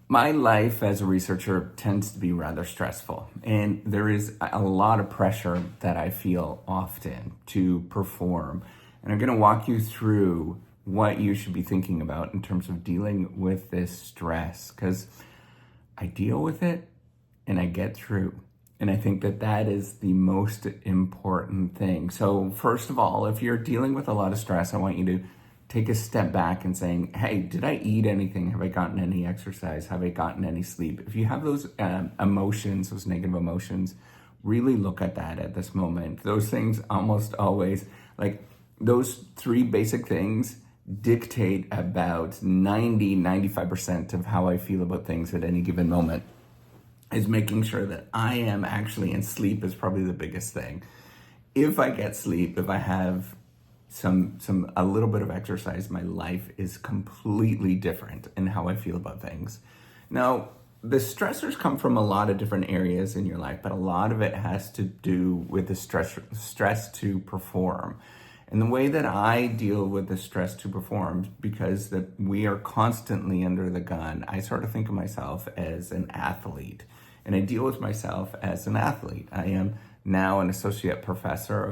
My life as a researcher tends to be rather stressful, and there is a lot of pressure that I feel often to perform. And I'm going to walk you through what you should be thinking about in terms of dealing with this stress, because I deal with it and I get through. And I think that that is the most important thing. So, first of all, if you're dealing with a lot of stress, I want you to take a step back and saying, hey, did I eat anything? Have I gotten any exercise? Have I gotten any sleep? If you have those emotions, those negative emotions, really look at that at this moment. Those things almost always, like those three basic things, dictate about 95% of how I feel about things at any given moment. Is making sure that I am actually in sleep is probably the biggest thing. If I get sleep, if I have a little bit of exercise, my life is completely different in how I feel about things. Now, the stressors come from a lot of different areas in your life, but a lot of it has to do with the stress to perform. And the way that I deal with the stress to perform, because that we are constantly under the gun, I sort of think of myself as an athlete. And I deal with myself as an athlete. I am now an associate professor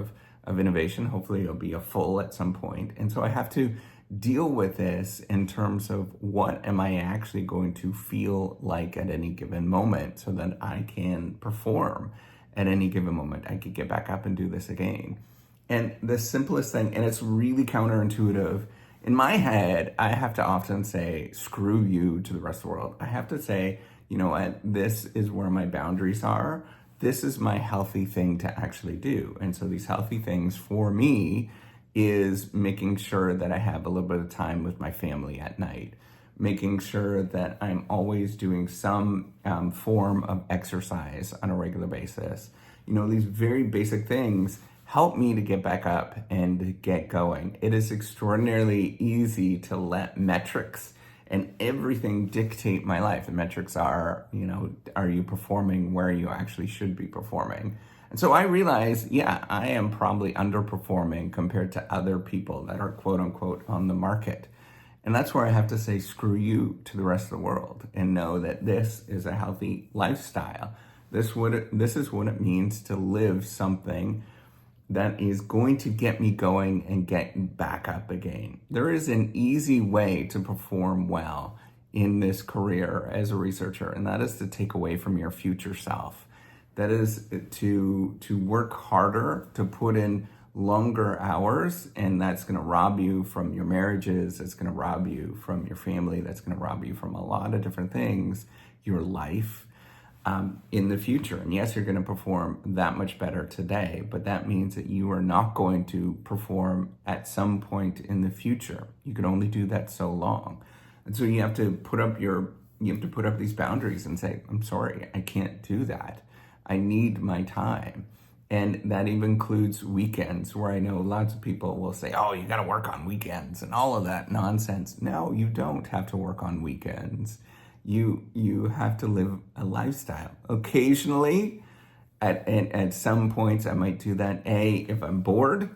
of innovation. Hopefully it'll be a full at some point. And so I have to deal with this in terms of what am I actually going to feel like at any given moment so that I can perform at any given moment. I could get back up and do this again. And the simplest thing, and it's really counterintuitive, in my head, I have to often say, screw you to the rest of the world. I have to say, you know what, this is where my boundaries are. This is my healthy thing to actually do. And so these healthy things for me is making sure that I have a little bit of time with my family at night, making sure that I'm always doing some form of exercise on a regular basis. You know, these very basic things help me to get back up and get going. It is extraordinarily easy to let metrics and everything dictate my life. And metrics are, you know, are you performing where you actually should be performing? And so I realize, yeah, I am probably underperforming compared to other people that are quote unquote on the market. And that's where I have to say, screw you to the rest of the world and know that this is a healthy lifestyle. This is what it means to live something that is going to get me going and get back up again. There is an easy way to perform well in this career as a researcher, and that is to take away from your future self. That is to work harder, to put in longer hours, and that's going to rob you from your marriages, it's going to rob you from your family, that's going to rob you from a lot of different things, your life. In the future. And yes, you're going to perform that much better today, but that means that you are not going to perform at some point in the future. You can only do that so long. And so you have to put up these boundaries and say, I'm sorry, I can't do that. I need my time. And that even includes weekends, where I know lots of people will say, oh, you got to work on weekends and all of that nonsense. No, you don't have to work on weekends. You have to live a lifestyle. Occasionally, at some points, I might do that. A, if I'm bored,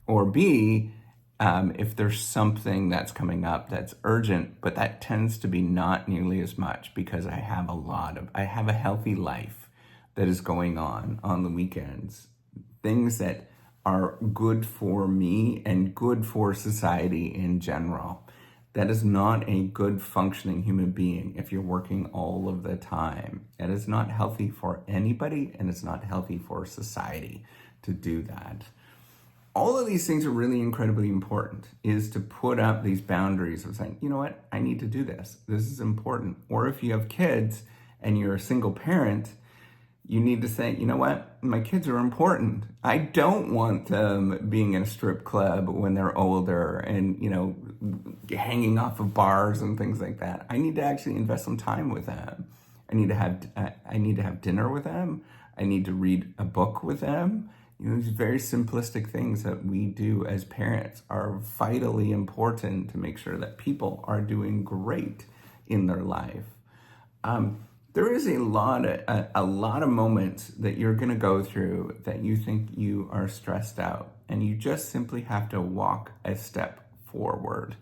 or B, if there's something that's coming up that's urgent, but that tends to be not nearly as much because I have a healthy life that is going on the weekends. Things that are good for me and good for society in general. That is not a good functioning human being if you're working all of the time. It is not healthy for anybody, and it's not healthy for society to do that. All of these things are really incredibly important, is to put up these boundaries of saying, you know what, I need to do this. This is important. Or if you have kids and you're a single parent, you need to say, you know what, my kids are important. I don't want them being in a strip club when they're older and, you know, hanging off of bars and things like that. I need to actually invest some time with them. I need to have dinner with them. I need to read a book with them. You know, these very simplistic things that we do as parents are vitally important to make sure that people are doing great in their life. There is a lot of moments that you're going to go through that you think you are stressed out, and you just simply have to walk a step forward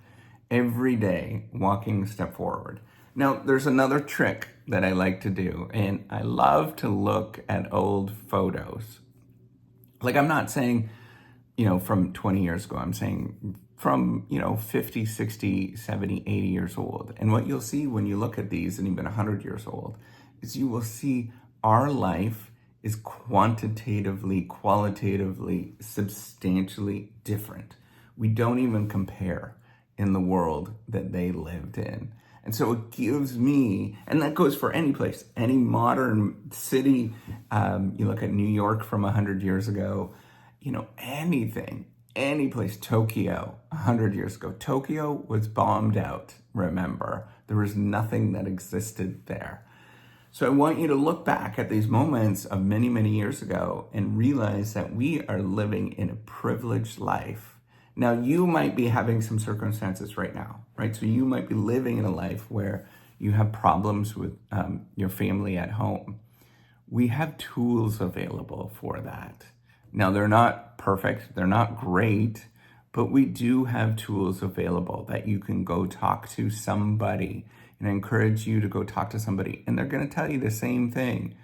every day, walking a step forward. Now, there's another trick that I like to do, and I love to look at old photos. Like, I'm not saying, from 20 years ago, I'm saying from, 50, 60, 70, 80 years old. And what you'll see when you look at these, and even 100 years old, is you will see our life is quantitatively, qualitatively, substantially different. We don't even compare in the world that they lived in. And so it gives me, and that goes for any place, any modern city. You look at New York from 100 years ago, anything, any place, Tokyo, 100 years ago. Tokyo was bombed out, remember. There was nothing that existed there. So I want you to look back at these moments of many, many years ago and realize that we are living in a privileged life. Now, you might be having some circumstances right now, right? So you might be living in a life where you have problems with your family at home. We have tools available for that. Now, they're not perfect, they're not great, but we do have tools available that you can go talk to somebody. And I encourage you to go talk to somebody, and they're going to tell you the same thing.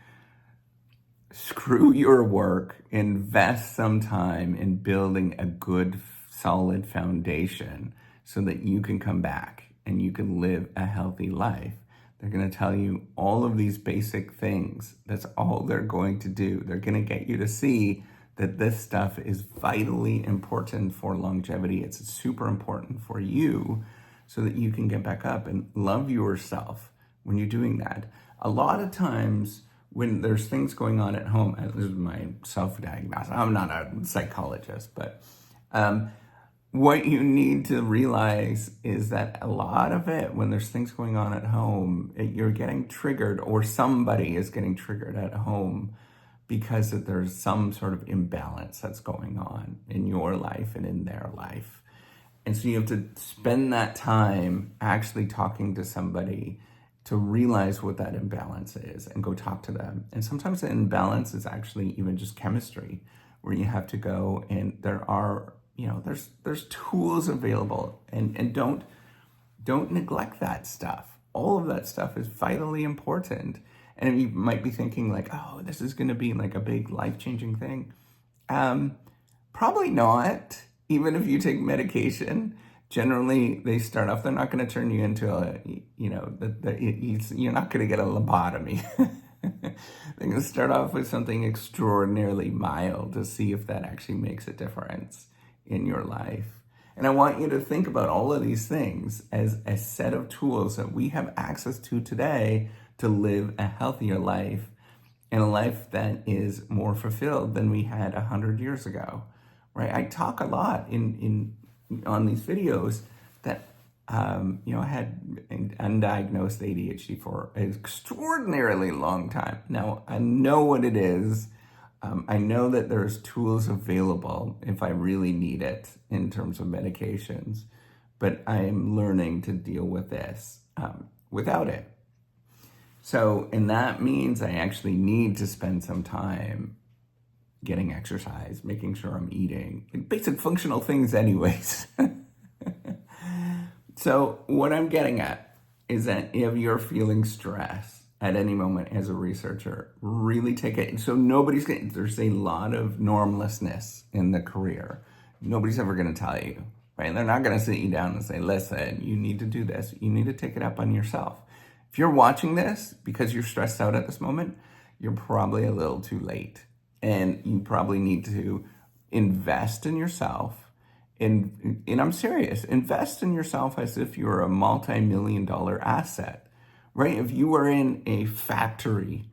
Screw your work, invest some time in building a good, solid foundation so that you can come back and you can live a healthy life. They're going to tell you all of these basic things. That's all they're going to do. They're going to get you to see that this stuff is vitally important for longevity. It's super important for you so that you can get back up and love yourself when you're doing that. A lot of times when there's things going on at home, this is my self-diagnosis. I'm not a psychologist, but what you need to realize is that a lot of it, when there's things going on at home, you're getting triggered, or somebody is getting triggered at home because there's some sort of imbalance that's going on in your life and in their life. And so you have to spend that time actually talking to somebody to realize what that imbalance is and go talk to them. And sometimes the imbalance is actually even just chemistry, where you have to go, and there are, there's tools available, and don't neglect that stuff. All of that stuff is vitally important. And you might be thinking like, oh, this is going to be like a big life-changing thing. Probably not. Even if you take medication, generally they start off, they're not going to turn you into you're not going to get a lobotomy. They're going to start off with something extraordinarily mild to see if that actually makes a difference in your life. And I want you to think about all of these things as a set of tools that we have access to today to live a healthier life, and a life that is more fulfilled than we had 100 years ago, right? I talk a lot on these videos that, I had undiagnosed ADHD for an extraordinarily long time. Now, I know what it is. I know that there's tools available if I really need it in terms of medications, but I am learning to deal with this without it. So, and that means I actually need to spend some time getting exercise, making sure I'm eating, like basic functional things anyways. So what I'm getting at is that if you're feeling stress at any moment as a researcher, really take it. So there's a lot of normlessness in the career. Nobody's ever going to tell you, right? They're not going to sit you down and say, listen, you need to do this. You need to take it up on yourself. If you're watching this because you're stressed out at this moment, you're probably a little too late. And you probably need to invest in yourself. And I'm serious, invest in yourself as if you're a multi-million-dollar asset, right? If you were in a factory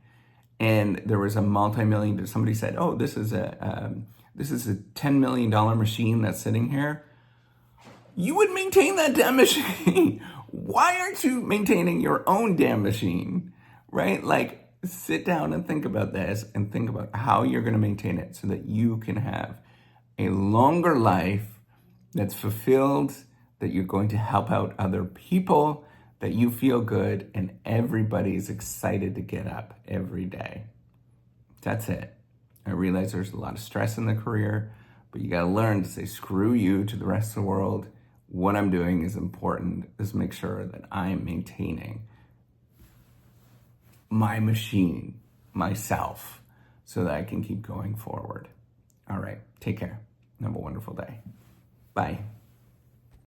and there was a multi-million, somebody said, oh, this is a $10 million machine that's sitting here, you would maintain that damn machine. Why aren't you maintaining your own damn machine, right? Like, sit down and think about this and think about how you're going to maintain it so that you can have a longer life that's fulfilled, that you're going to help out other people, that you feel good, and everybody's excited to get up every day. That's it. I realize there's a lot of stress in the career, but you got to learn to say screw you to the rest of the world. what I'm doing is important, is make sure that I am maintaining my machine, myself, so that I can keep going forward. All right, take care. Have a wonderful day. Bye.